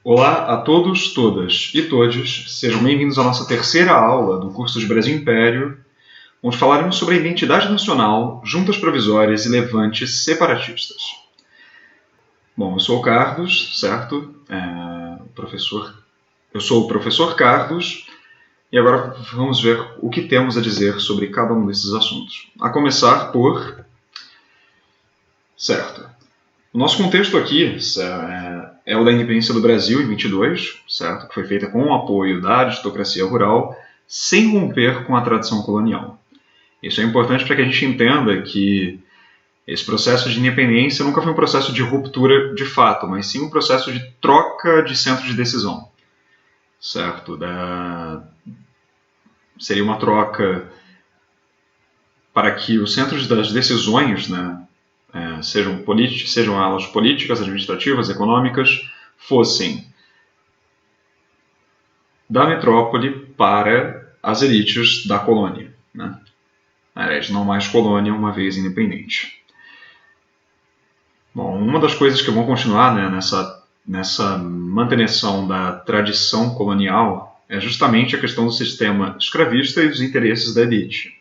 Olá a todos, todas e todes, sejam bem-vindos à nossa terceira aula do curso de Brasil Império, onde falaremos sobre a identidade nacional, juntas provisórias e levantes separatistas. Bom, eu sou o Carlos, certo? Eu sou o professor Carlos, e agora vamos ver o que temos a dizer sobre cada um desses assuntos. A começar por... Certo. O nosso contexto aqui é o da independência do Brasil em 22, certo? Que foi feita com o apoio da aristocracia rural, sem romper com a tradição colonial. Isso é importante para que a gente entenda que esse processo de independência nunca foi um processo de ruptura de fato, mas sim um processo de troca de centro de decisão, certo? Seria uma troca para que os centros das decisões, sejam elas políticas, administrativas, econômicas, fossem da metrópole para as elites da colônia. Aliás, não mais colônia, uma vez independente. Bom, uma das coisas que vão continuar nessa manutenção da tradição colonial é justamente a questão do sistema escravista e dos interesses da elite.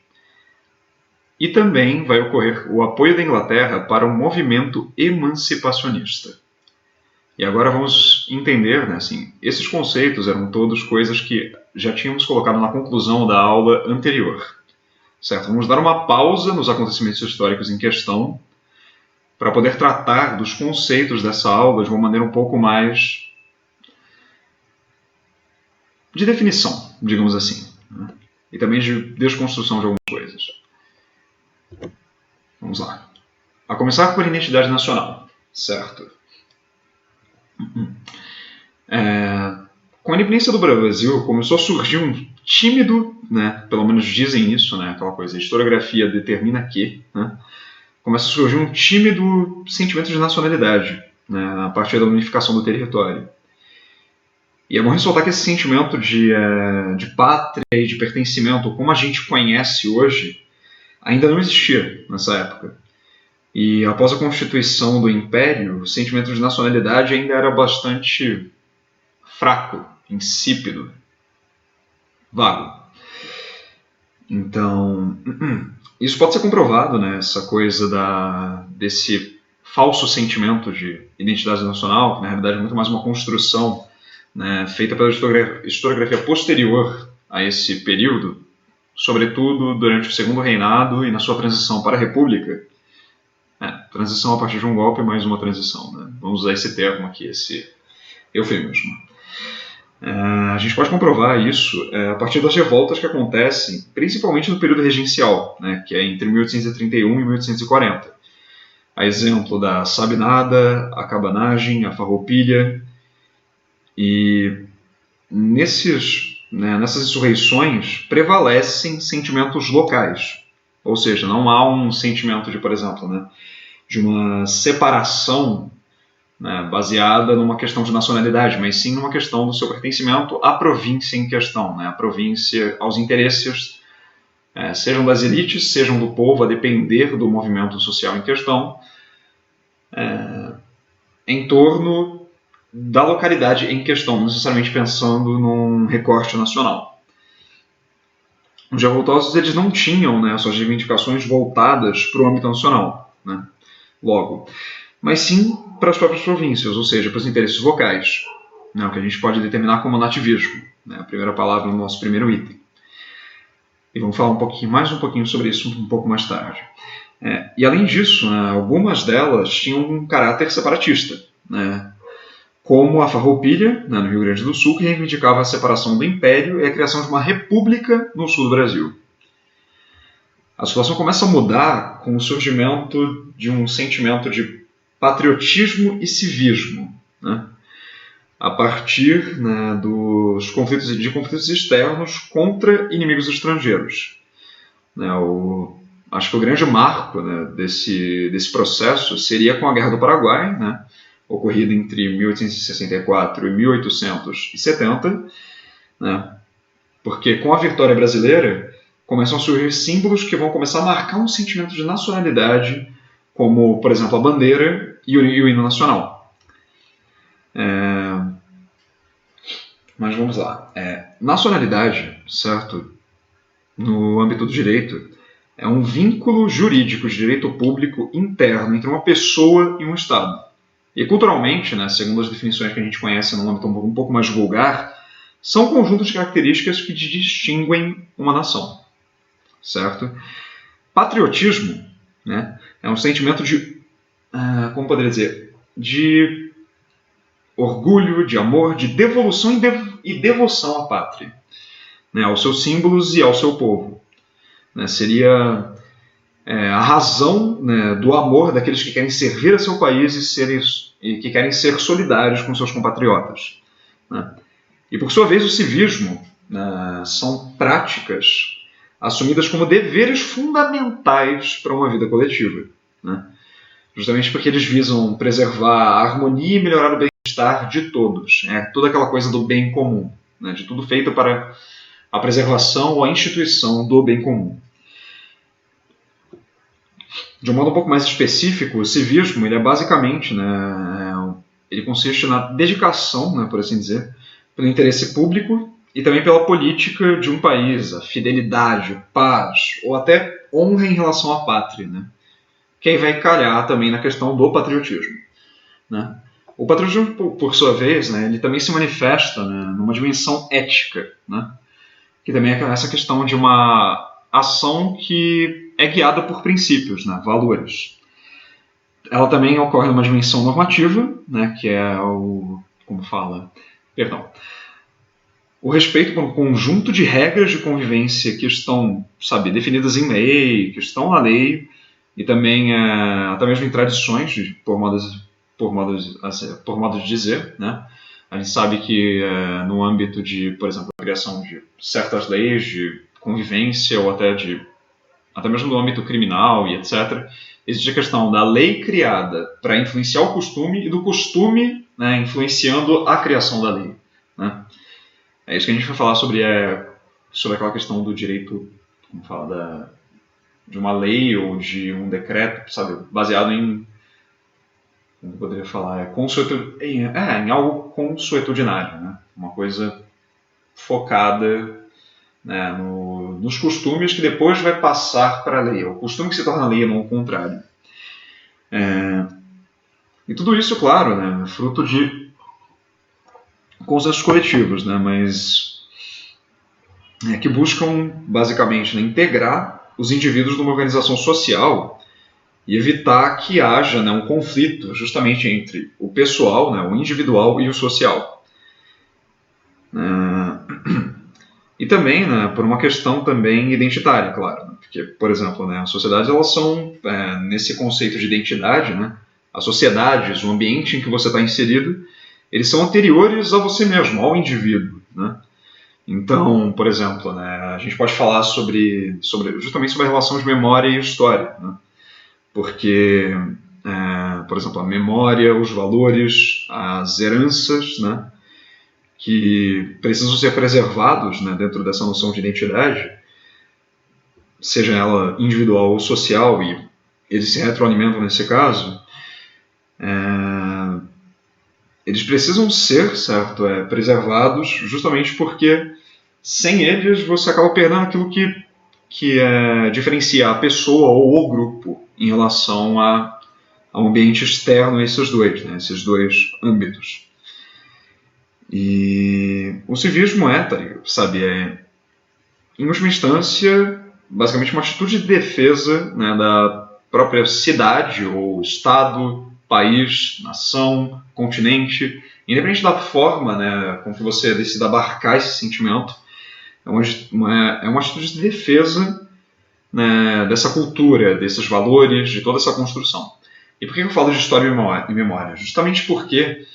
E também vai ocorrer o apoio da Inglaterra para o movimento emancipacionista. E agora vamos entender, esses conceitos eram todos coisas que já tínhamos colocado na conclusão da aula anterior. Certo? Vamos dar uma pausa nos acontecimentos históricos em questão para poder tratar dos conceitos dessa aula de uma maneira um pouco mais de definição, digamos assim, e também de desconstrução de algumas coisas. Vamos lá. A começar por identidade nacional, certo? Com a independência do Brasil, começou a surgir um tímido, pelo menos dizem isso, aquela coisa, a historiografia determina que, começa a surgir um tímido sentimento de nacionalidade, a partir da unificação do território. E é bom ressaltar que esse sentimento de pátria e de pertencimento, como a gente conhece hoje, ainda não existia nessa época. E após a constituição do Império, o sentimento de nacionalidade ainda era bastante fraco, insípido, vago. Então, isso pode ser comprovado, essa coisa desse falso sentimento de identidade nacional, que na realidade é muito mais uma construção feita pela historiografia posterior a esse período, sobretudo durante o Segundo Reinado e na sua transição para a República. Transição a partir de um golpe, mais uma transição. Vamos usar esse termo aqui, esse eufemismo. A gente pode comprovar isso a partir das revoltas que acontecem, principalmente no período regencial, que é entre 1831 e 1840. A exemplo da Sabinada, a Cabanagem, a Farroupilha. E nessas insurreições prevalecem sentimentos locais. Ou seja, não há um sentimento de, por exemplo, de uma separação baseada numa questão de nacionalidade, mas sim numa questão do seu pertencimento à província em questão, à província, aos interesses, sejam das elites, sejam do povo, a depender do movimento social em questão, em torno da localidade em questão, não necessariamente pensando num recorte nacional. Os revoltosos eles não tinham suas reivindicações voltadas para o âmbito nacional, logo, mas sim para as próprias províncias, ou seja, para os interesses locais, o que a gente pode determinar como nativismo, a primeira palavra no nosso primeiro item. E vamos falar mais um pouquinho sobre isso um pouco mais tarde. E além disso, algumas delas tinham um caráter separatista, como a Farroupilha, no Rio Grande do Sul, que reivindicava a separação do Império e a criação de uma república no sul do Brasil. A situação começa a mudar com o surgimento de um sentimento de patriotismo e civismo, a partir dos conflitos externos contra inimigos estrangeiros. Acho que o grande marco desse processo seria com a Guerra do Paraguai, ocorrida entre 1864 e 1870, porque com a vitória brasileira começam a surgir símbolos que vão começar a marcar um sentimento de nacionalidade, como, por exemplo, a bandeira e o hino nacional. Mas vamos lá. Nacionalidade, certo? No âmbito do direito, é um vínculo jurídico de direito público interno entre uma pessoa e um Estado. E culturalmente, né, segundo as definições que a gente conhece num âmbito um pouco mais vulgar, são conjuntos de características que distinguem uma nação, certo? Patriotismo, né, é um sentimento de, como poderia dizer, de orgulho, de amor, de devolução e devoção à pátria, né, aos seus símbolos e ao seu povo. Né, seria a razão, né, do amor daqueles que querem servir a seu país e que querem ser solidários com seus compatriotas. Né. E, por sua vez, o civismo, né, são práticas assumidas como deveres fundamentais para uma vida coletiva. Né. Justamente porque eles visam preservar a harmonia e melhorar o bem-estar de todos. Toda aquela coisa do bem comum, né, de tudo feito para a preservação ou a instituição do bem comum. De um modo um pouco mais específico, o civismo ele é basicamente, né, ele consiste na dedicação, né, por assim dizer, pelo interesse público e também pela política de um país, a fidelidade, paz ou até honra em relação à pátria, né, que aí vai calhar também na questão do patriotismo. Né. O patriotismo, por sua vez, né, ele também se manifesta, né, numa dimensão ética, né, que também é essa questão de uma ação que é guiada por princípios, né, valores. Ela também ocorre numa dimensão normativa, né, que é o respeito por um conjunto de regras de convivência que estão, definidas em lei, que estão na lei, e também até mesmo em tradições, por modo de dizer, né. A gente sabe que no âmbito de, por exemplo, a criação de certas leis de convivência ou até mesmo no âmbito criminal e etc., existe a questão da lei criada para influenciar o costume e do costume, né, influenciando a criação da lei. Né. É isso que a gente vai falar sobre aquela questão do direito, de uma lei ou de um decreto, baseado em, como eu poderia falar, em algo consuetudinário, né? Uma coisa focada, né, nos costumes que depois vai passar para a lei. O costume que se torna lei, não o contrário. E tudo isso, claro, né, fruto de consensos coletivos, né, mas que buscam, basicamente, né, integrar os indivíduos numa organização social e evitar que haja, né, um conflito justamente entre o pessoal, né, o individual e o social. E também, né, por uma questão também identitária, claro. Né, porque, por exemplo, né, as sociedades elas são, nesse conceito de identidade, né, as sociedades, o ambiente em que você está inserido, eles são anteriores a você mesmo, ao indivíduo. Né. Então, por exemplo, né, a gente pode falar justamente sobre a relação de memória e história. Né. Porque, por exemplo, a memória, os valores, as heranças, né, que precisam ser preservados, né, dentro dessa noção de identidade, seja ela individual ou social, e eles se retroalimentam nesse caso, eles precisam ser, certo, preservados justamente porque sem eles você acaba perdendo aquilo que diferencia a pessoa ou o grupo em relação ao ambiente externo a esses dois, né, esses dois âmbitos. E o civismo em última instância, basicamente uma atitude de defesa, né, da própria cidade ou estado, país, nação, continente, independente da forma, né, com que você decida abarcar esse sentimento, é uma atitude de defesa, né, dessa cultura, desses valores, de toda essa construção. E por que eu falo de história e memória? Justamente porque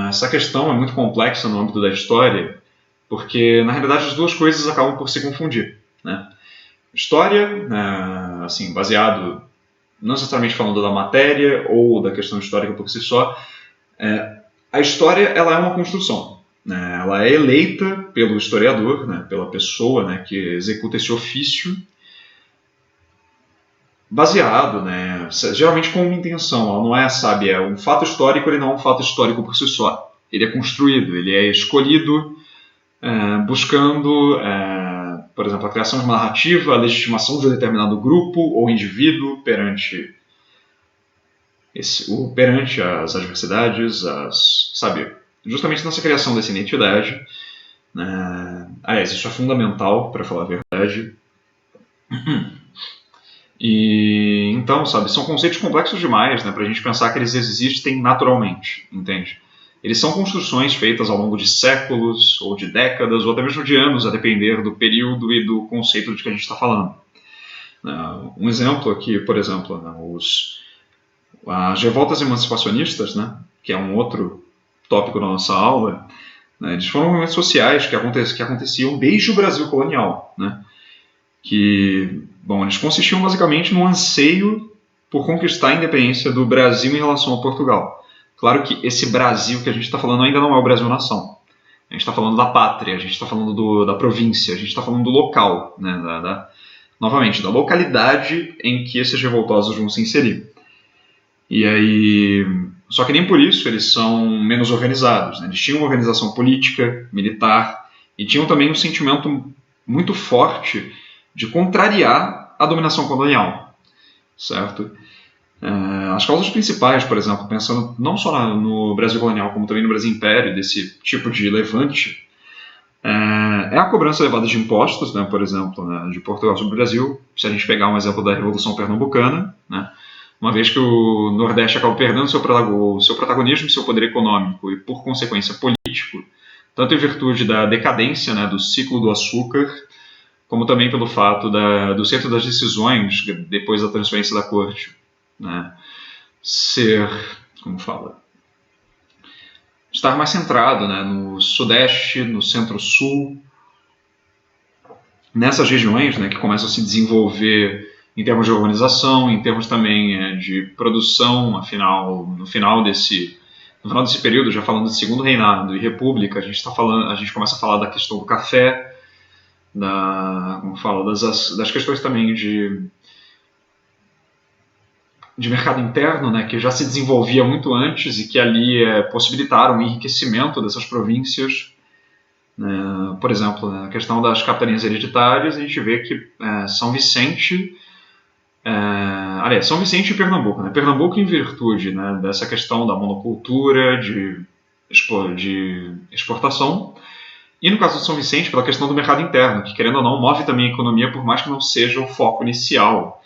essa questão é muito complexa no âmbito da história, porque na realidade as duas coisas acabam por se confundir. Né? História, assim, baseado não necessariamente falando da matéria ou da questão histórica por si só, a história ela é uma construção. Né? Ela é eleita pelo historiador, né, pela pessoa, né, que executa esse ofício, baseado, né, geralmente com uma intenção. Ela não é um fato histórico, ele não é um fato histórico por si só. ele é construído, ele é escolhido buscando, por exemplo, a criação de uma narrativa, a legitimação de um determinado grupo ou indivíduo perante as adversidades, sabe, justamente nessa criação dessa identidade. Aliás, isso é fundamental, para falar a verdade. E então, sabe, são conceitos complexos demais, né, para a gente pensar que eles existem naturalmente, entende? Eles são construções feitas ao longo de séculos, ou de décadas, ou até mesmo de anos, a depender do período e do conceito de que a gente está falando. Um exemplo aqui, por exemplo, as revoltas emancipacionistas, né, que é um outro tópico da nossa aula, né, eles foram movimentos sociais que aconteciam desde o Brasil colonial, né, que, bom, eles consistiam basicamente no anseio por conquistar a independência do Brasil em relação a Portugal. Claro que esse Brasil que a gente está falando ainda não é o Brasil-nação. A gente está falando da pátria, a gente está falando da província, a gente está falando do local, né, novamente, da localidade em que esses revoltosos vão se inserir. E aí, só que nem por isso eles são menos organizados, né? Eles tinham uma organização política, militar, e tinham também um sentimento muito forte de contrariar a dominação colonial, certo? As causas principais, por exemplo, pensando não só no Brasil colonial, como também no Brasil império, desse tipo de levante, é a cobrança elevada de impostos, né, por exemplo, né, de Portugal sobre o Brasil. Se a gente pegar um exemplo da Revolução Pernambucana, né, uma vez que o Nordeste acabou perdendo seu protagonismo, seu poder econômico e, por consequência, político, tanto em virtude da decadência, né, do ciclo do açúcar, como também pelo fato do centro das decisões, depois da transferência da corte, né, estar mais centrado, né, no Sudeste, no Centro-Sul, nessas regiões, né, que começam a se desenvolver em termos de organização, em termos também de produção. Afinal, no final desse período, já falando de Segundo Reinado e República, a gente começa a falar da questão do café, das questões também de mercado interno, né, que já se desenvolvia muito antes e que ali possibilitaram o enriquecimento dessas províncias. Por exemplo, na questão das capitanias hereditárias, a gente vê que São Vicente e Pernambuco. Né? Pernambuco em virtude, né, dessa questão da monocultura, de exportação, e no caso de São Vicente, pela questão do mercado interno, que, querendo ou não, move também a economia, por mais que não seja o foco inicial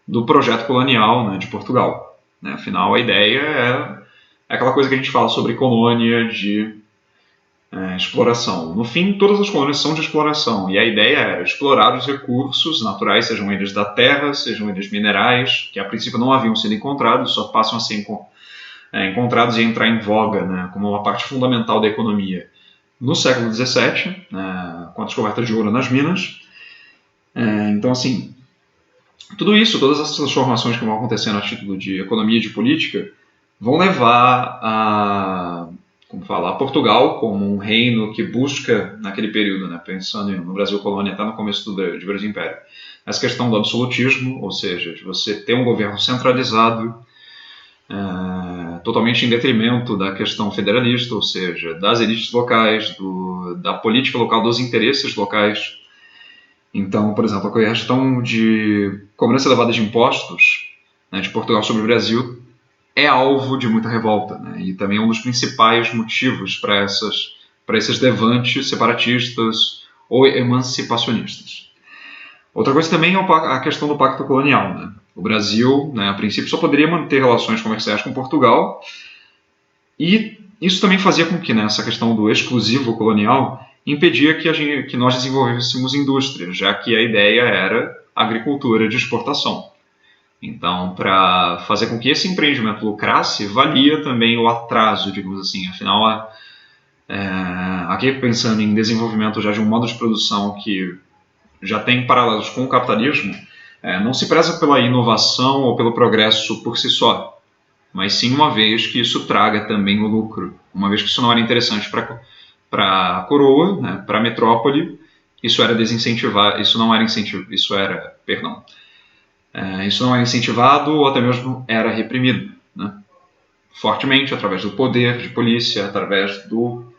do projeto colonial, né, de Portugal. Né? Afinal, a ideia é aquela coisa que a gente fala sobre colônia de exploração. No fim, todas as colônias são de exploração, e a ideia era explorar os recursos naturais, sejam eles da terra, sejam eles minerais, que a princípio não haviam sido encontrados, só passam a ser encontrados e entrar em voga, né, como uma parte fundamental da economia no século XVII, com a descoberta de ouro nas minas. Então, assim, tudo isso, todas essas transformações que vão acontecendo a título de economia e de política, vão levar a Portugal como um reino que busca, naquele período, né, pensando no Brasil colônia até no começo de Brasil Império, essa questão do absolutismo, ou seja, de você ter um governo centralizado, totalmente em detrimento da questão federalista, ou seja, das elites locais, da política local, dos interesses locais. Então, por exemplo, a questão de cobrança elevada de impostos, né, de Portugal sobre o Brasil é alvo de muita revolta, né, e também é um dos principais motivos para esses levantes separatistas ou emancipacionistas. Outra coisa também é a questão do pacto colonial. Né? O Brasil, né, a princípio, só poderia manter relações comerciais com Portugal, e isso também fazia com que, né, essa questão do exclusivo colonial impedia que nós desenvolvêssemos indústrias, já que a ideia era agricultura de exportação. Então, para fazer com que esse empreendimento lucrasse, valia também o atraso, digamos assim. Afinal, aqui pensando em desenvolvimento já de um modo de produção que já tem paralelos com o capitalismo, não se preza pela inovação ou pelo progresso por si só, mas sim uma vez que isso traga também o lucro. Uma vez que isso não era interessante para a coroa, né, para a metrópole, isso não era incentivado ou até mesmo era reprimido. Né? fortemente através do poder de polícia, através do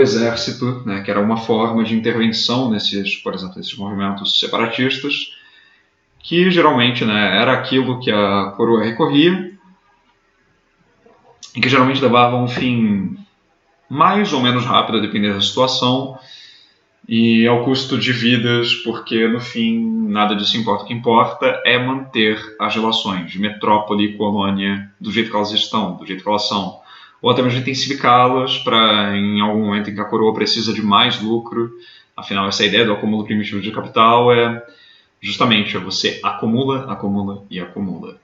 exército, né, que era uma forma de intervenção por exemplo, nesses movimentos separatistas, que geralmente, né, era aquilo que a coroa recorria e que geralmente levava a um fim mais ou menos rápido, a depender da situação, e ao custo de vidas, porque no fim nada disso importa. O que importa é manter as relações de metrópole e colônia do jeito que elas estão, do jeito que elas são, ou até mesmo intensificá-las para, em algum momento em que a coroa precisa de mais lucro. Afinal, essa ideia do acúmulo primitivo de capital é justamente você acumula, acumula e acumula.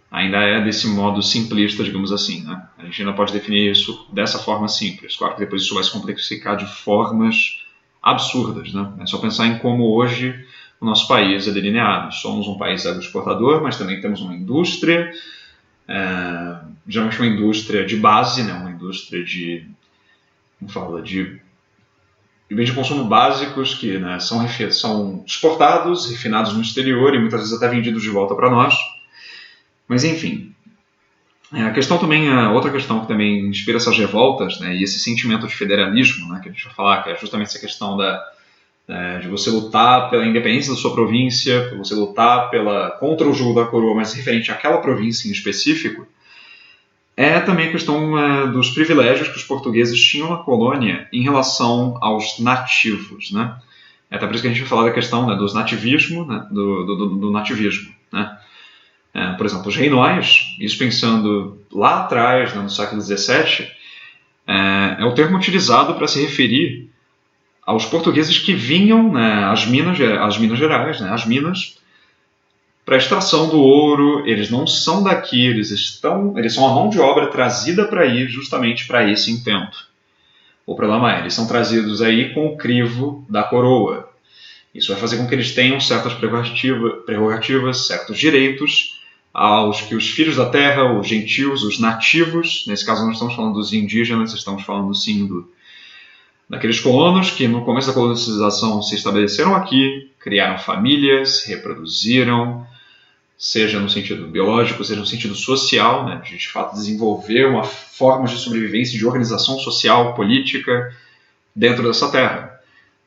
Ainda é desse modo simplista, digamos assim, né? A gente ainda pode definir isso dessa forma simples. Claro que depois isso vai se complexificar de formas absurdas, né? É só pensar em como hoje o nosso país é delineado. Somos um país agroexportador, mas também temos uma indústria, geralmente uma indústria de base, né? Uma indústria de bens de consumo básicos que, né, são exportados, refinados no exterior e muitas vezes até vendidos de volta para nós. Mas enfim, a questão também, outra questão que também inspira essas revoltas, né, e esse sentimento de federalismo, né, que a gente vai falar, que é justamente essa questão de você lutar pela independência da sua província, você lutar contra o jugo da coroa, mas referente àquela província em específico, é também a questão dos privilégios que os portugueses tinham na colônia em relação aos nativos, né? É até por isso que a gente vai falar da questão, né, dos nativismo, né, do nativismo, né? Por exemplo, os reinóis, isso pensando lá atrás, né, no século XVII, é o termo utilizado para se referir aos portugueses que vinham, né, às Minas Gerais, né, as minas, para a extração do ouro. Eles não são daqui, eles são a mão de obra trazida para ir justamente para esse intento. O problema é, eles são trazidos aí com o crivo da coroa. Isso vai fazer com que eles tenham certas prerrogativas, certos direitos, aos que os filhos da terra, os gentios, os nativos, nesse caso não estamos falando dos indígenas, estamos falando sim daqueles colonos que no começo da colonização se estabeleceram aqui, criaram famílias, reproduziram, seja no sentido biológico, seja no sentido social, né, de fato desenvolver uma forma de sobrevivência, de organização social, política dentro dessa terra.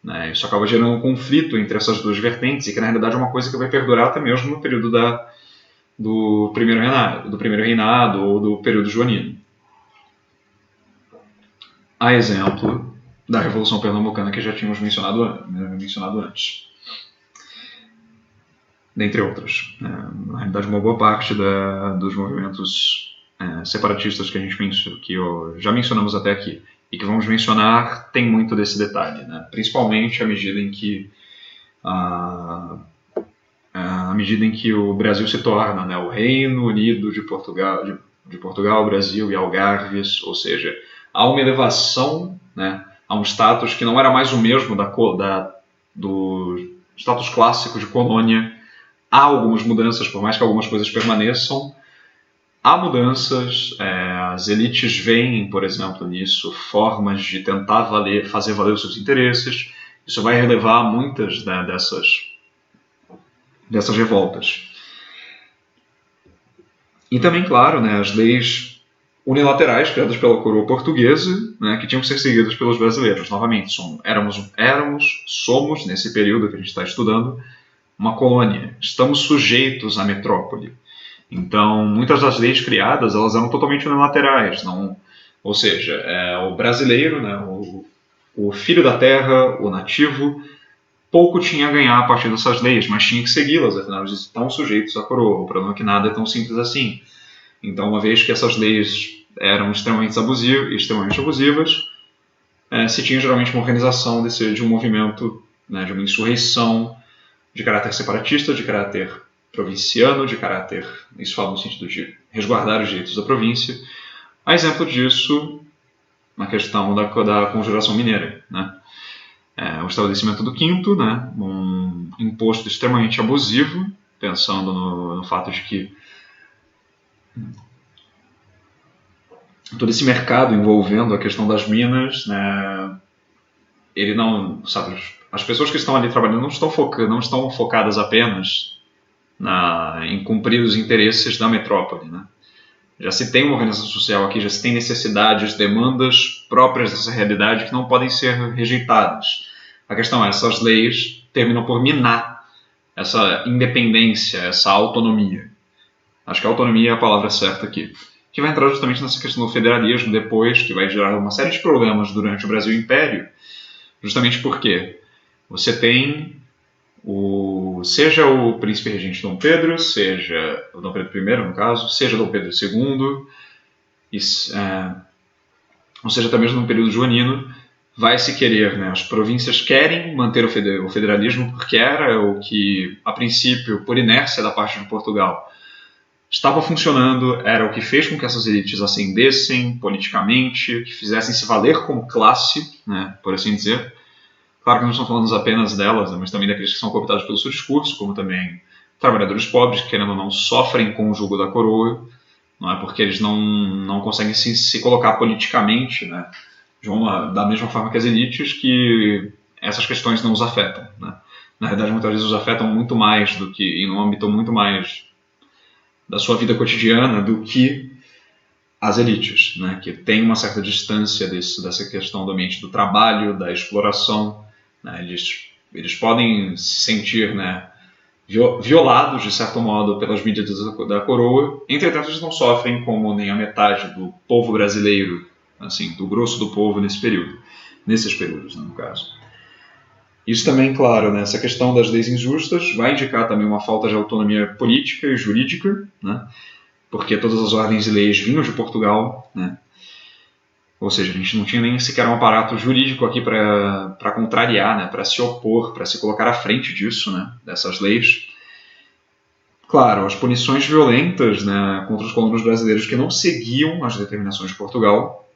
Né. Isso acaba gerando um conflito entre essas duas vertentes e que na realidade é uma coisa que vai perdurar até mesmo no período do primeiro reinado ou do período joanino. A exemplo da Revolução Pernambucana que já tínhamos mencionado antes. Dentre outras. Na realidade, uma boa parte dos movimentos separatistas que já mencionamos até aqui e que vamos mencionar tem muito desse detalhe, né? Principalmente à medida em que o Brasil se torna, né, o Reino Unido de Portugal, Brasil e Algarves, ou seja, há uma elevação, né, a um status que não era mais o mesmo do status clássico de colônia. Há algumas mudanças, por mais que algumas coisas permaneçam, há mudanças. As elites veem, por exemplo, nisso formas de tentar fazer valer os seus interesses. Isso vai relevar muitas, né, dessas revoltas. E também, claro, né, as leis unilaterais criadas pela coroa portuguesa, né, que tinham que ser seguidas pelos brasileiros. Novamente, somos, nesse período que a gente está estudando, uma colônia. Estamos sujeitos à metrópole. Então, muitas das leis criadas elas eram totalmente unilaterais. Ou seja, o brasileiro, né, o filho da terra, o nativo, pouco tinha a ganhar a partir dessas leis, mas tinha que segui-las, afinal eles estão sujeitos à coroa. O problema é que nada é tão simples assim. Então, uma vez que essas leis eram extremamente abusivas, se tinha geralmente uma organização de um movimento, né, de uma insurreição de caráter separatista, de caráter provinciano, isso fala no sentido de resguardar os direitos da província. A exemplo disso, na questão da Conjuração Mineira, né? O estabelecimento do quinto, né, um imposto extremamente abusivo, pensando no fato de que todo esse mercado envolvendo a questão das minas, né, ele não, sabe, as pessoas que estão ali trabalhando não estão focadas apenas em cumprir os interesses da metrópole, né? Já se tem uma organização social aqui, já se tem necessidades, demandas próprias dessa realidade que não podem ser rejeitadas. A questão é, essas leis terminam por minar essa independência, essa autonomia. Acho que a autonomia é a palavra certa aqui. Que vai entrar justamente nessa questão do federalismo depois, que vai gerar uma série de problemas durante o Brasil Império, justamente porque você tem seja o príncipe regente Dom Pedro, seja o Dom Pedro I, no caso, seja Dom Pedro II, ou seja, até mesmo no período joanino, vai se querer, né, as províncias querem manter o federalismo porque era o que, a princípio, por inércia da parte de Portugal, estava funcionando, era o que fez com que essas elites ascendessem politicamente, que fizessem se valer como classe, né, por assim dizer. Claro que não estamos falando apenas delas, né, mas também daqueles que são cooptados pelo seu discurso, como também trabalhadores pobres, que querendo ou não sofrem com o jugo da coroa, não é porque eles não conseguem se colocar politicamente, né, da mesma forma que as elites, que essas questões não os afetam. Né. Na verdade, muitas vezes os afetam muito mais do que, em um âmbito muito mais da sua vida cotidiana do que as elites, né, que tem uma certa distância dessa questão do ambiente do trabalho, da exploração. Né, eles podem se sentir, né, violados, de certo modo, pelas medidas da coroa, entretanto eles não sofrem como nem a metade do povo brasileiro, assim, do grosso do povo nesses períodos, né, no caso. Isso também, claro, né, essa questão das leis injustas vai indicar também uma falta de autonomia política e jurídica, né, porque todas as ordens e leis vinham de Portugal, né, ou seja, a gente não tinha nem sequer um aparato jurídico aqui para contrariar, né, para se opor, para se colocar à frente disso, né, dessas leis. Claro, as punições violentas, né, contra os colonos brasileiros que não seguiam as determinações de Portugal,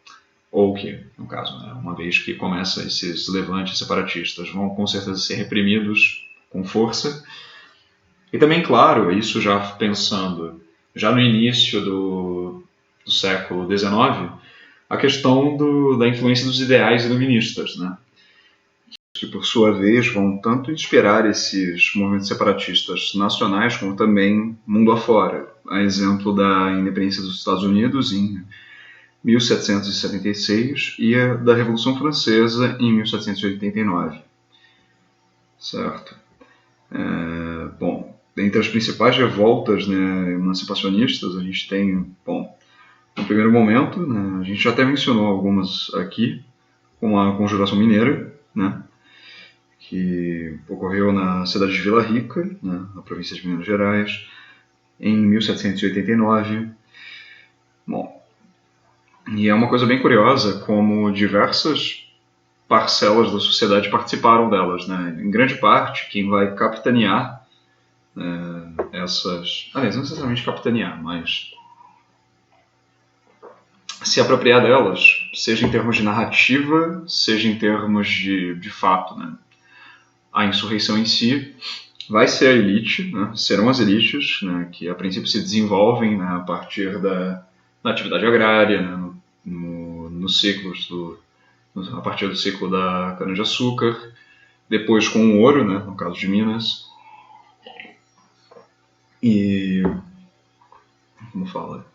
ou que, no caso, né, uma vez que começam esses levantes separatistas, vão com certeza ser reprimidos com força. E também, claro, isso já pensando já no início do século XIX, a questão da influência dos ideais iluministas, né? Que, por sua vez, vão tanto inspirar esses movimentos separatistas nacionais, como também mundo afora. A exemplo da independência dos Estados Unidos em 1776 e a da Revolução Francesa em 1789. Certo? Bom, entre as principais revoltas, né, emancipacionistas, a gente tem, bom, no primeiro momento, né, a gente já até mencionou algumas aqui, como a Conjuração Mineira, né, que ocorreu na cidade de Vila Rica, né, na província de Minas Gerais, em 1789. Bom, e é uma coisa bem curiosa como diversas parcelas da sociedade participaram delas, né? Em grande parte, quem vai capitanear essas... Aliás, não necessariamente capitanear, mas se apropriar delas, seja em termos de narrativa, seja em termos de fato, né? A insurreição em si vai ser a elite, né? Serão as elites, né? Que a princípio se desenvolvem, né? A partir da atividade agrária, né? Nos ciclos a partir do ciclo da cana-de-açúcar, depois com o ouro, né? No caso de Minas, e como fala?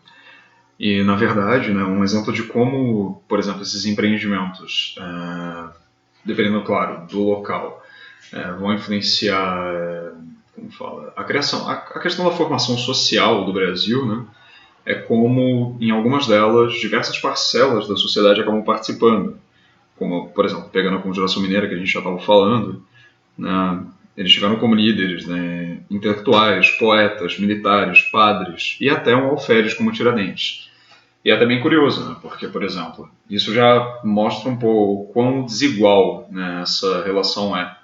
E, na verdade, né, um exemplo de como, por exemplo, esses empreendimentos, dependendo, claro, do local, vão influenciar, como fala, a criação, a questão da formação social do Brasil, né, é como, em algumas delas, diversas parcelas da sociedade acabam participando. Como, por exemplo, pegando a Conjuração Mineira, que a gente já estava falando, né, eles tiveram como líderes, né, intelectuais, poetas, militares, padres e até um alferes como Tiradentes. E é também curioso, né, porque, por exemplo, isso já mostra um pouco quão desigual, né, essa relação é.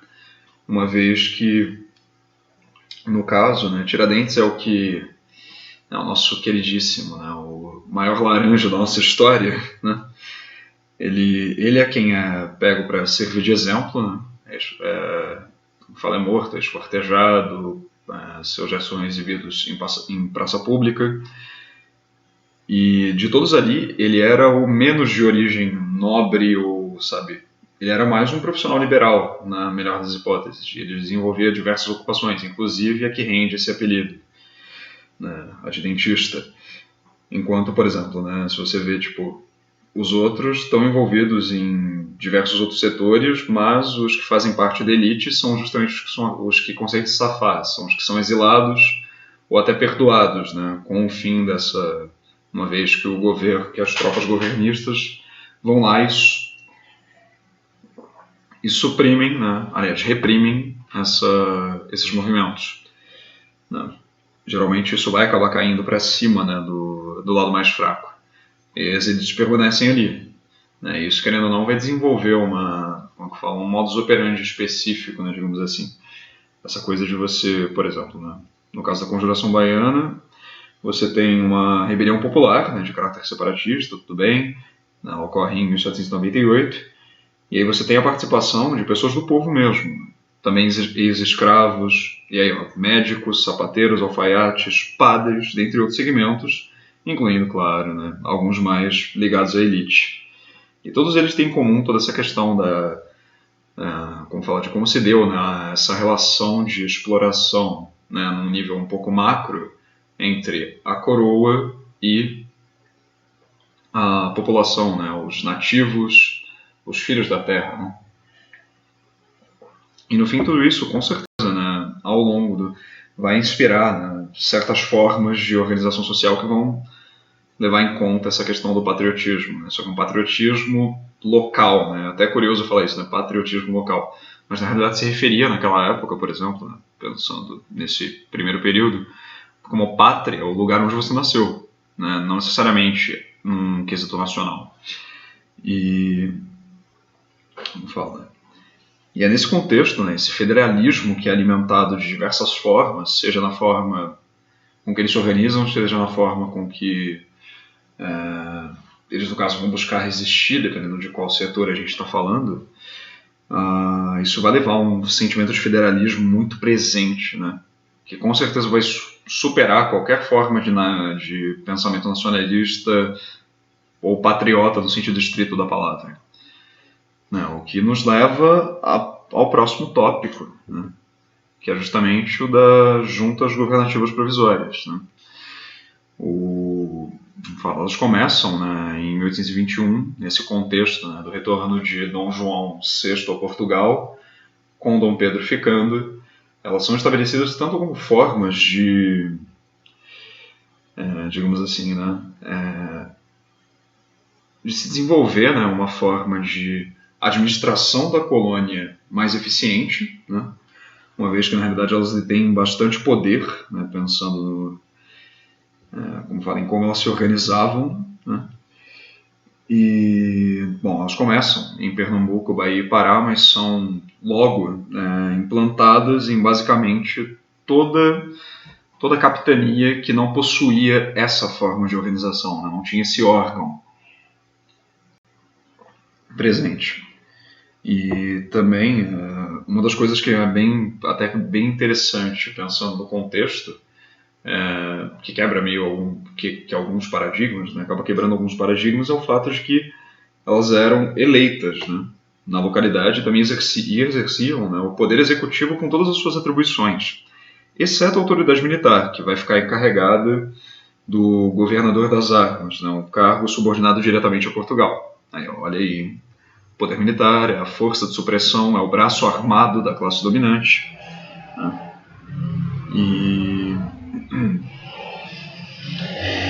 Uma vez que, no caso, né, Tiradentes é o que é o nosso queridíssimo, né, o maior laranja da nossa história, né? Ele é quem é pego para servir de exemplo, né? É morto, é esquartejado, seus gestos são exibidos em praça pública. E de todos ali, ele era o menos de origem nobre ou, sabe, ele era mais um profissional liberal, na melhor das hipóteses. Ele desenvolvia diversas ocupações, inclusive a que rende esse apelido, né, a de dentista. Enquanto, por exemplo, né, se você vê, tipo, os outros estão envolvidos em diversos outros setores, mas os que fazem parte da elite são justamente os que conseguem se safar, são os que são exilados ou até perdoados, né, com o fim dessa, uma vez que o governo, que as tropas governistas vão lá e suprimem, né, aliás, reprimem esses movimentos, né. Geralmente isso vai acabar caindo para cima, né, do lado mais fraco. E as elites permanecem ali. Né? Isso, querendo ou não, vai desenvolver um modus operandi específico, né, digamos assim. Essa coisa de você, por exemplo, né, no caso da Conjuração Baiana, você tem uma rebelião popular, né, de caráter separatista, tudo bem, né, ocorre em 1798, e aí você tem a participação de pessoas do povo mesmo, também ex-escravos, e aí médicos, sapateiros, alfaiates, padres, dentre outros segmentos, incluindo, claro, né, alguns mais ligados à elite. E todos eles têm em comum toda essa questão como falar, de como se deu, né, essa relação de exploração, né, num nível um pouco macro entre a coroa e a população, né, os nativos, os filhos da terra. Né? E no fim tudo isso, com certeza, né, ao longo vai inspirar, né, certas formas de organização social que vão levar em conta essa questão do patriotismo, né? Só que um patriotismo local, né? Até é curioso falar isso, né? Patriotismo local. Mas na realidade se referia naquela época, por exemplo, né? Pensando nesse primeiro período, como pátria, o lugar onde você nasceu, né? Não necessariamente um quesito nacional. E como fala? E é nesse contexto, né? Esse federalismo que é alimentado de diversas formas, seja na forma com que eles se organizam, seja na forma com que eles, no caso, vão buscar resistir, dependendo de qual setor a gente está falando, isso vai levar a um sentimento de federalismo muito presente, né? Que com certeza vai superar qualquer forma de pensamento nacionalista ou patriota no sentido estrito da palavra. Né? O que nos leva ao próximo tópico, né? Que é justamente o das juntas governativas provisórias. Né? Elas começam, né, em 1821, nesse contexto, né, do retorno de Dom João VI a Portugal, com Dom Pedro ficando. Elas são estabelecidas tanto como formas de, digamos assim, né, de se desenvolver, né, uma forma de administração da colônia mais eficiente, né, uma vez que na realidade elas têm bastante poder, né, pensando como fala, em como elas se organizavam, né. E, bom, elas começam em Pernambuco, Bahia e Pará, mas são logo implantadas em basicamente toda a capitania que não possuía essa forma de organização, né? Não tinha esse órgão presente. E também, uma das coisas que é até bem interessante, pensando no contexto, que quebra meio que alguns paradigmas, né? Acaba quebrando alguns paradigmas, é o fato de que elas eram eleitas, né, na localidade, também exerciam, né, o poder executivo com todas as suas atribuições, exceto a autoridade militar, que vai ficar encarregada do governador das armas, né, um cargo subordinado diretamente a Portugal. Aí, olha aí, o poder militar é a força de supressão, é o braço armado da classe dominante. Né,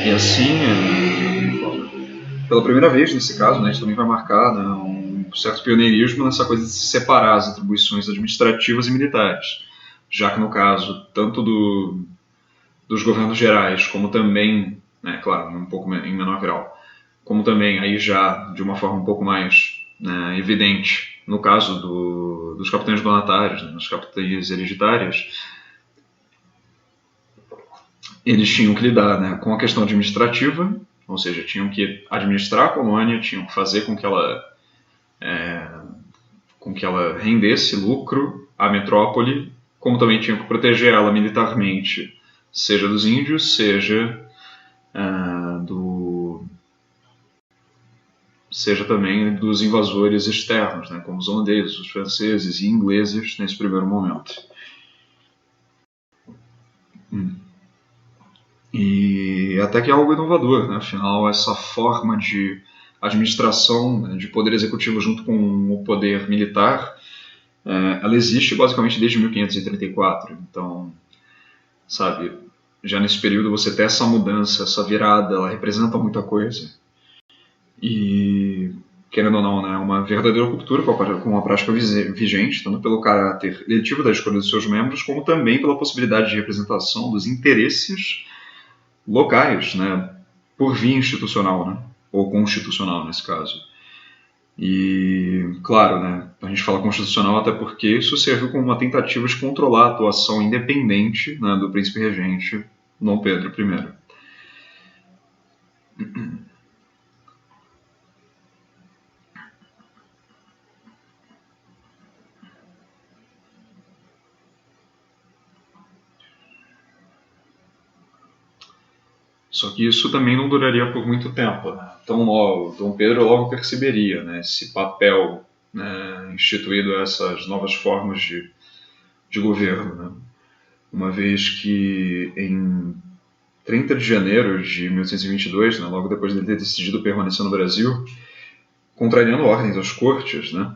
e assim, pela primeira vez nesse caso, né, isso também vai marcar, né, um certo pioneirismo nessa coisa de se separar as atribuições administrativas e militares, já que no caso tanto dos governos gerais, como também, né, claro, um pouco em menor grau, como também aí já de uma forma um pouco mais, né, evidente, no caso dos capitães donatários, né, das capitanias hereditárias, eles tinham que lidar, né, com a questão administrativa, ou seja, tinham que administrar a colônia, tinham que fazer com que ela rendesse lucro à metrópole, como também tinham que proteger ela militarmente, seja dos índios, seja também dos invasores externos, né, como os holandeses, os franceses e ingleses nesse primeiro momento. E até que é algo inovador, né? Afinal, essa forma de administração, né, de poder executivo junto com o poder militar, ela existe basicamente desde 1534. Então, sabe, já nesse período você ter essa mudança, essa virada, ela representa muita coisa. E, querendo ou não, né, uma verdadeira ruptura com a prática vigente, tanto pelo caráter eletivo da escolha dos seus membros, como também pela possibilidade de representação dos interesses locais, né, por via institucional, né, ou constitucional nesse caso. E, claro, né, a gente fala constitucional até porque isso serviu como uma tentativa de controlar a atuação independente, né, do príncipe regente Dom Pedro I. Só que isso também não duraria por muito tempo, né? Então, o Dom Pedro logo perceberia, né, esse papel, né, instituído a essas novas formas de governo, né? Uma vez que em 30 de janeiro de 1822, né, logo depois de ele ter decidido permanecer no Brasil, contrariando ordens das cortes, né,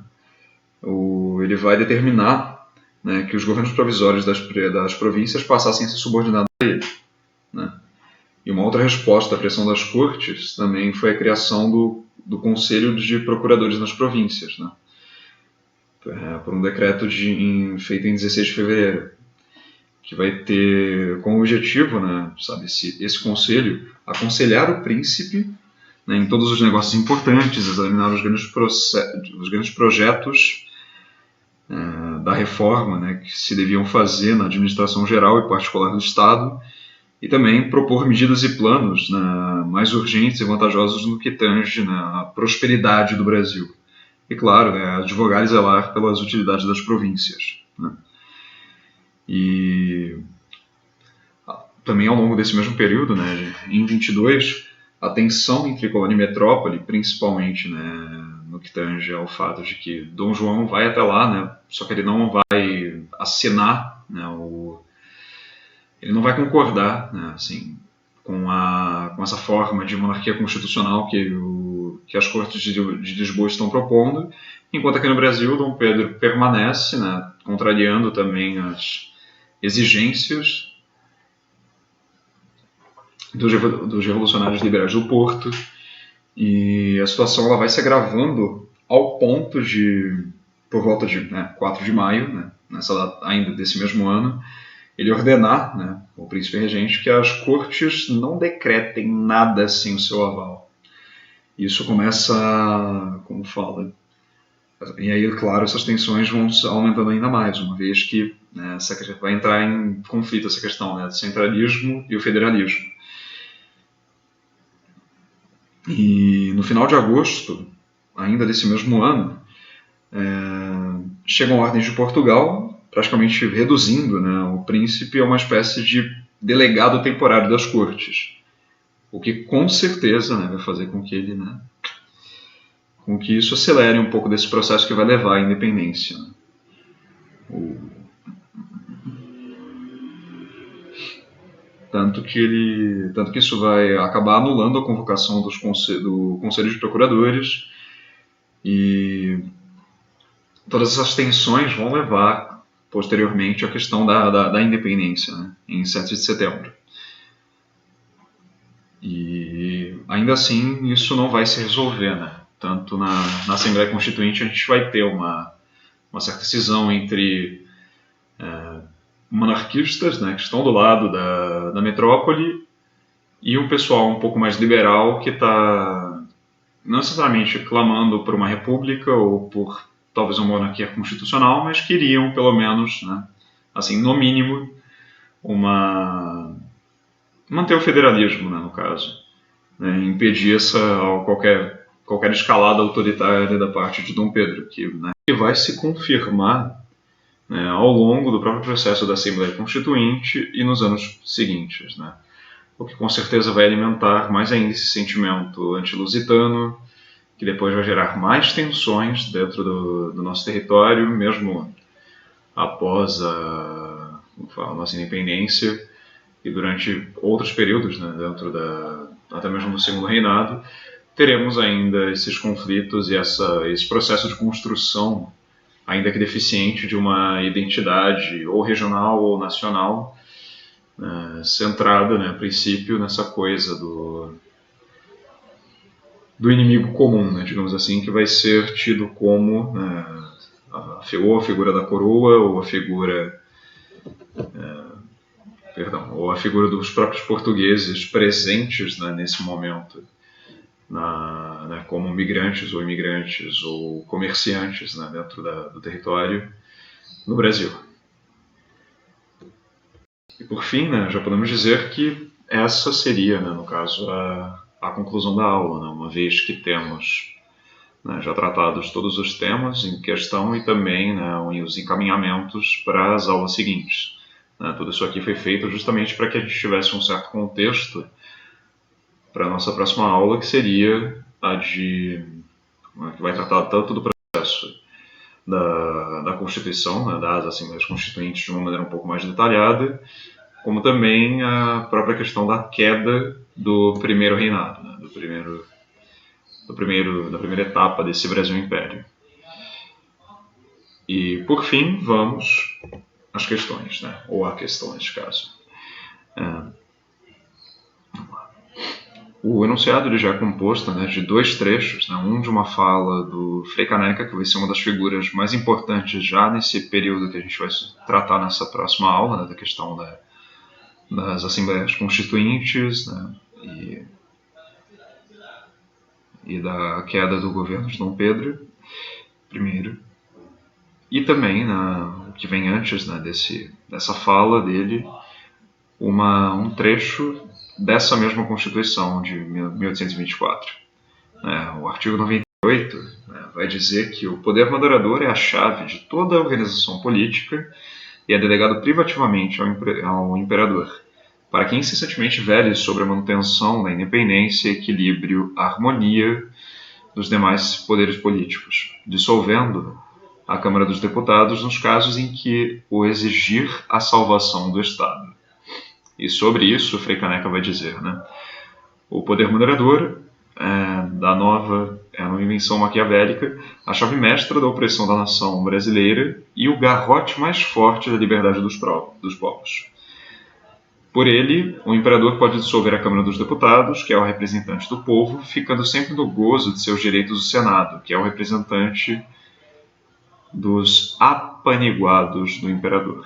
ele vai determinar, né, que os governos provisórios das províncias passassem a ser subordinados a ele, né. E uma outra resposta à pressão das cortes também foi a criação do Conselho de Procuradores nas Províncias, né, por um decreto feito em 16 de fevereiro, que vai ter como objetivo, né, sabe, esse conselho aconselhar o príncipe, né, em todos os negócios importantes, examinar os grandes projetos da reforma, né, que se deviam fazer na administração geral e particular do Estado, e também propor medidas e planos, né, mais urgentes e vantajosos no que tange, né, a prosperidade do Brasil. E, claro, né, advogar e zelar pelas utilidades das províncias, né. E também ao longo desse mesmo período, né, em 22, a tensão entre colônia e metrópole, principalmente, né, no que tange ao fato de que Dom João vai até lá, né, só que ele não vai assinar, né, ele não vai concordar, né, assim, com essa forma de monarquia constitucional que as cortes de Lisboa estão propondo, enquanto aqui no Brasil Dom Pedro permanece, né, contrariando também as exigências dos revolucionários liberais do Porto, e a situação ela vai se agravando ao ponto de, por volta de 4 de maio, né, nessa data ainda desse mesmo ano, ele ordenar, né, o príncipe regente, que as cortes não decretem nada sem o seu aval. Isso começa, como fala, e aí, claro, essas tensões vão aumentando ainda mais, uma vez que, né, vai entrar em conflito essa questão, né, do centralismo e o federalismo. E no final de agosto, ainda desse mesmo ano, chegam ordens de Portugal, praticamente reduzindo, né, o príncipe a uma espécie de delegado temporário das cortes, o que com certeza, né, vai fazer com que ele, né, com que isso acelere um pouco desse processo que vai levar à independência. Né. Tanto que isso vai acabar anulando a convocação do Conselho de Procuradores, e todas essas tensões vão levar posteriormente à questão da independência, né, em 7 de setembro. E ainda assim isso não vai se resolver, né? Tanto na Assembleia Constituinte a gente vai ter uma certa cisão entre monarquistas, né, que estão do lado da metrópole, e um pessoal um pouco mais liberal que está não necessariamente clamando por uma república ou por talvez uma monarquia constitucional, mas queriam pelo menos, né, assim, no mínimo, manter o federalismo, né, no caso, né, impedir qualquer escalada autoritária da parte de Dom Pedro, que vai se confirmar, né, ao longo do próprio processo da Assembleia Constituinte e nos anos seguintes, né, o que com certeza vai alimentar mais ainda esse sentimento anti-lusitano, que depois vai gerar mais tensões dentro do nosso território, mesmo após a nossa independência, e durante outros períodos, né, dentro até mesmo do segundo reinado, teremos ainda esses conflitos e esse processo de construção, ainda que deficiente, de uma identidade ou regional ou nacional, centrada, né, a princípio, nessa coisa do inimigo comum, né, digamos assim, que vai ser tido como ou a figura da coroa ou a figura ou a figura dos próprios portugueses presentes, né, nesse momento, como migrantes ou imigrantes ou comerciantes, né, dentro do território no Brasil. E por fim, né, já podemos dizer que essa seria, né, no caso, a conclusão da aula, né, uma vez que temos, né, já tratados todos os temas em questão e também, né, os encaminhamentos para as aulas seguintes. Tudo isso aqui foi feito justamente para que a gente tivesse um certo contexto para a nossa próxima aula, que seria que vai tratar tanto do processo da Constituição, né, das Assembleias Constituintes de uma maneira um pouco mais detalhada, como também a própria questão da queda do primeiro reinado, né, da primeira etapa desse Brasil Império. E, por fim, vamos às questões, né, ou à questão neste caso. O enunciado ele já é composto, né, de dois trechos, né, um de uma fala do Frei Caneca, que vai ser uma das figuras mais importantes já nesse período que a gente vai tratar nessa próxima aula, né, da questão das Assembleias Constituintes, né, e da queda do governo de Dom Pedro I. E também, o que vem antes, né, dessa fala dele, um trecho dessa mesma Constituição de 1824. O artigo 98 vai dizer que o poder moderador é a chave de toda a organização política e é delegado privativamente ao imperador, para que incessantemente vele sobre a manutenção da independência, equilíbrio, harmonia dos demais poderes políticos, dissolvendo a Câmara dos Deputados nos casos em que o exigir a salvação do Estado. E sobre isso, o Frei Caneca vai dizer, né, o poder moderador é uma invenção maquiavélica, a chave mestra da opressão da nação brasileira e o garrote mais forte da liberdade dos povos. Por ele, o imperador pode dissolver a Câmara dos Deputados, que é o representante do povo, ficando sempre no gozo de seus direitos do Senado, que é o representante dos apaniguados do imperador.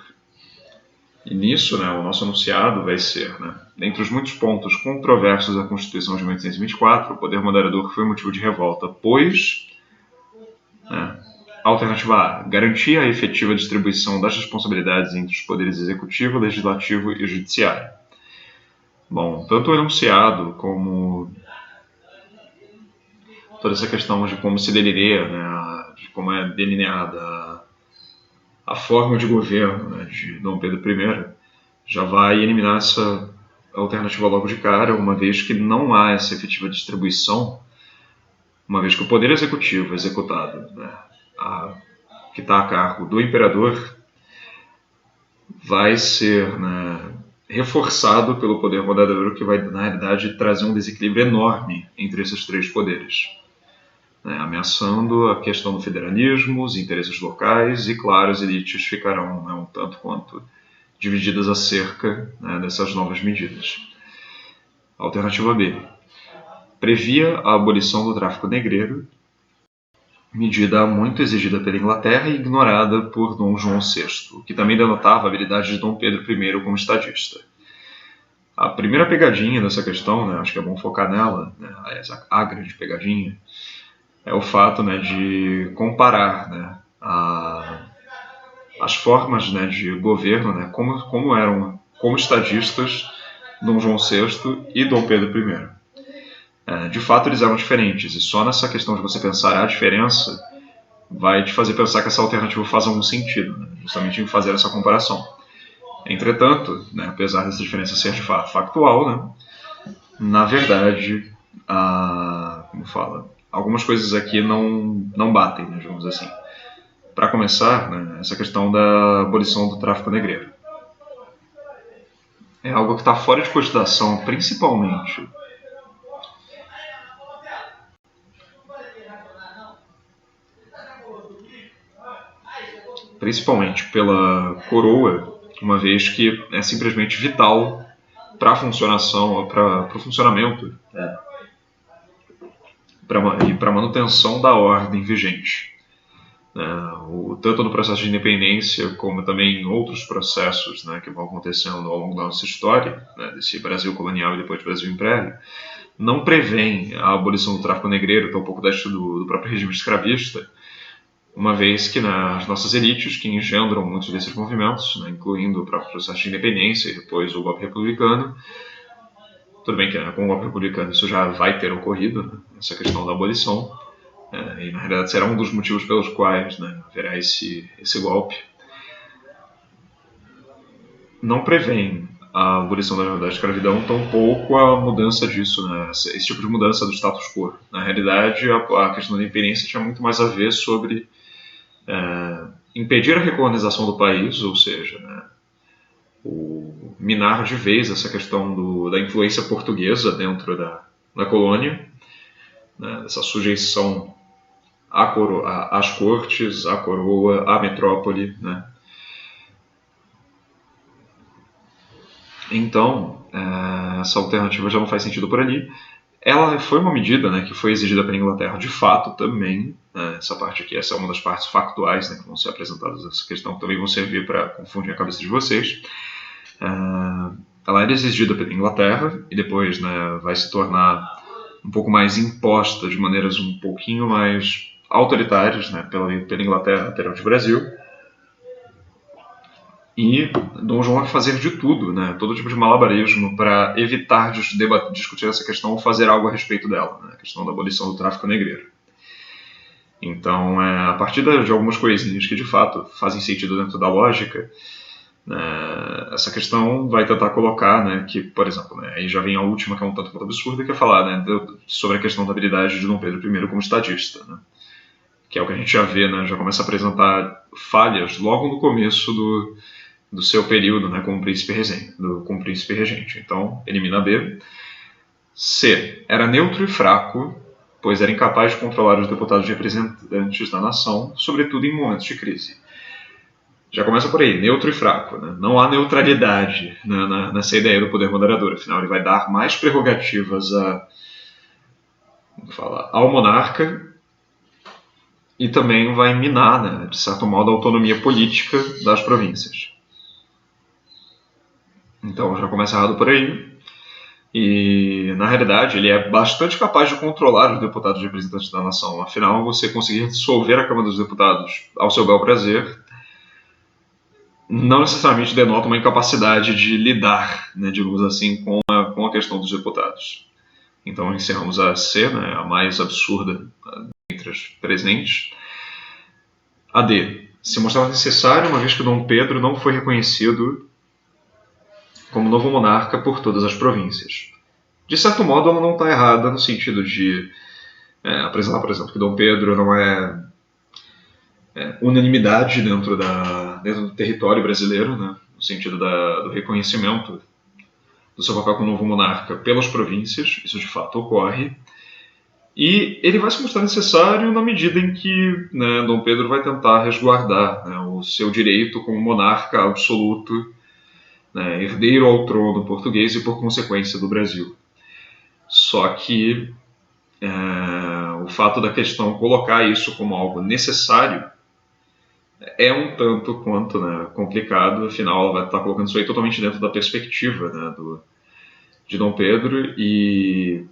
E nisso, né, o nosso enunciado vai ser, né, dentre os muitos pontos controversos da Constituição de 1824, o poder moderador foi motivo de revolta, pois, alternativa A, garantia a efetiva distribuição das responsabilidades entre os poderes executivo, legislativo e judiciário. Bom, tanto o enunciado como toda essa questão de como se delineia, né, de como é delineada a forma de governo, né, de Dom Pedro I, já vai eliminar essa alternativa logo de cara, uma vez que não há essa efetiva distribuição, uma vez que o poder executivo executado, né, que está a cargo do imperador, vai ser, né, reforçado pelo poder moderador, que vai, na realidade, trazer um desequilíbrio enorme entre esses três poderes, né, ameaçando a questão do federalismo, os interesses locais e, claro, as elites ficarão, né, um tanto quanto divididas acerca, né, dessas novas medidas. Alternativa B. Previa a abolição do tráfico negreiro, medida muito exigida pela Inglaterra e ignorada por Dom João VI, que também denotava a habilidade de Dom Pedro I como estadista. A primeira pegadinha dessa questão, né, acho que é bom focar nela, né, a grande pegadinha, é o fato, né, de comparar, né, as formas, né, de governo, né, como eram como estadistas Dom João VI e Dom Pedro I. De fato, eles eram diferentes, e só nessa questão de você pensar a diferença vai te fazer pensar que essa alternativa faz algum sentido, né, justamente em fazer essa comparação. Entretanto, né, apesar dessa diferença ser de fato factual, né, na verdade, algumas coisas aqui não batem, né, digamos assim. Para começar, né, essa questão da abolição do tráfico negreiro. é algo que está fora de cogitação, principalmente pela coroa, uma vez que é simplesmente vital para a funcionação, para o funcionamento e para a manutenção da ordem vigente. Tanto no processo de independência, como também em outros processos, né, que vão acontecendo ao longo da nossa história, né, desse Brasil colonial e depois do Brasil império, não prevêem a abolição do tráfico negreiro, tampouco do próprio regime escravista, uma vez que as nossas elites, que engendram muitos desses movimentos, né, incluindo o próprio processo de independência e depois o golpe republicano, tudo bem que com o golpe republicano isso já vai ter ocorrido, né, essa questão da abolição, e na realidade será um dos motivos pelos quais, né, haverá esse golpe, não prevêem a abolição da escravidão, tampouco a mudança disso, né, esse tipo de mudança do status quo. Na realidade, a questão da independência tinha muito mais a ver sobre impedir a recolonização do país, ou seja, né, minar de vez essa questão da influência portuguesa dentro da colônia, né, essa sujeição às cortes, à coroa, à metrópole, né. Então, essa alternativa já não faz sentido por ali. Ela foi uma medida, né, que foi exigida pela Inglaterra de fato também, né, essa parte aqui, essa é uma das partes factuais, né, que vão ser apresentadas nessa questão, que também vão servir para confundir a cabeça de vocês. Ela era exigida pela Inglaterra e depois, né, vai se tornar um pouco mais imposta de maneiras um pouquinho mais autoritárias, né, pela Inglaterra perante o Brasil. E Dom João vai fazer de tudo, né, todo tipo de malabarismo para evitar discutir essa questão ou fazer algo a respeito dela, né, a questão da abolição do tráfico negreiro. Então, a partir de algumas coisinhas que de fato fazem sentido dentro da lógica, essa questão vai tentar colocar, né, que, por exemplo, né, aí já vem a última, que é um tanto quanto absurda, que é falar, né, sobre a questão da habilidade de Dom Pedro I como estadista, né, que é o que a gente já vê, né, já começa a apresentar falhas logo no começo do seu período, né, como príncipe regente. Então, elimina B. C. Era neutro e fraco, pois era incapaz de controlar os deputados representantes da nação, sobretudo em momentos de crise. Já começa por aí, neutro e fraco. Né? Não há neutralidade, né, nessa ideia do poder moderador. Afinal, ele vai dar mais prerrogativas ao monarca e também vai minar, né, de certo modo, a autonomia política das províncias. Então já começa errado por aí. E, na realidade, ele é bastante capaz de controlar os deputados representantes da nação. Afinal, você conseguir dissolver a Câmara dos Deputados ao seu bel prazer não necessariamente denota uma incapacidade de lidar, né, digamos assim, com a questão dos deputados. Então encerramos a C, né, a mais absurda entre as presentes. A D. Se mostrava necessário, uma vez que Dom Pedro não foi reconhecido como novo monarca por todas as províncias. De certo modo, ela não está errada no sentido de apresentar, por exemplo, que Dom Pedro não é unanimidade dentro do território brasileiro, né, no sentido do reconhecimento do seu papel como novo monarca pelas províncias, isso de fato ocorre, e ele vai se mostrar necessário na medida em que, né, Dom Pedro vai tentar resguardar, né, o seu direito como monarca absoluto, né, herdeiro ao trono português e, por consequência, do Brasil. Só que o fato da questão colocar isso como algo necessário é um tanto quanto, né, complicado, afinal ela vai estar colocando isso aí totalmente dentro da perspectiva, né, de Dom Pedro, e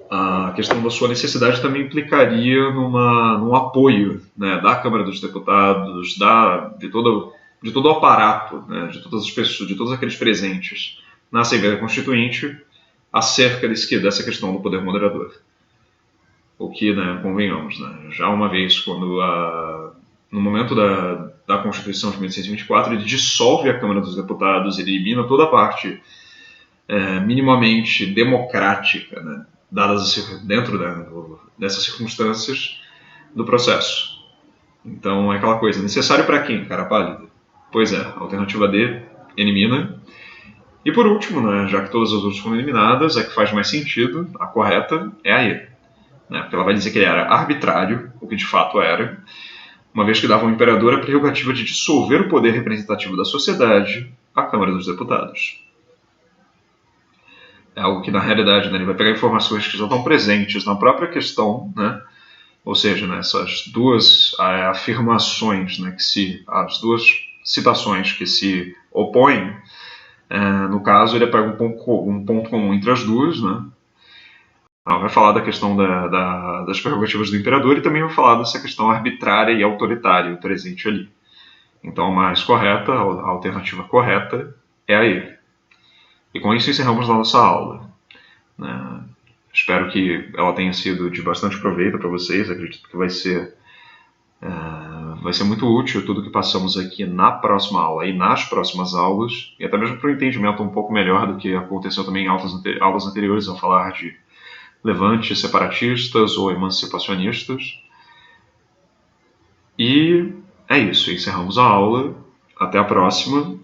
a questão da sua necessidade também implicaria num apoio, né, da Câmara dos Deputados, de todo o aparato, né, de todas as pessoas, de todos aqueles presentes na Assembleia Constituinte acerca dessa questão do poder moderador. O que, né, convenhamos, né, já uma vez, no momento da Constituição de 1824, ele dissolve a Câmara dos Deputados, ele elimina toda a parte minimamente democrática, né, dadas dentro dessas circunstâncias do processo. Então é aquela coisa, necessário para quem, cara pálido? Pois é, alternativa D, elimina. E por último, né, já que todas as outras foram eliminadas, a que faz mais sentido, a correta, é a E. Né, porque ela vai dizer que ele era arbitrário, o que de fato era, uma vez que dava ao imperador a prerrogativa de dissolver o poder representativo da sociedade, a Câmara dos Deputados. É algo que, na realidade, né, ele vai pegar informações que já estão presentes na própria questão, né, ou seja, né, essas duas afirmações, né, as duas citações que se opõem, no caso, ele pega um ponto comum entre as duas, né, vai falar da questão das prerrogativas do imperador e também vai falar dessa questão arbitrária e autoritária presente ali. Então, a mais correta, a alternativa correta, é a E. E com isso encerramos a nossa aula. Espero que ela tenha sido de bastante proveito para vocês. Acredito que vai ser muito útil tudo que passamos aqui na próxima aula e nas próximas aulas, e até mesmo para um entendimento um pouco melhor do que aconteceu também em aulas anteriores, ao falar de levantes separatistas ou emancipacionistas. E é isso, encerramos a aula. Até a próxima.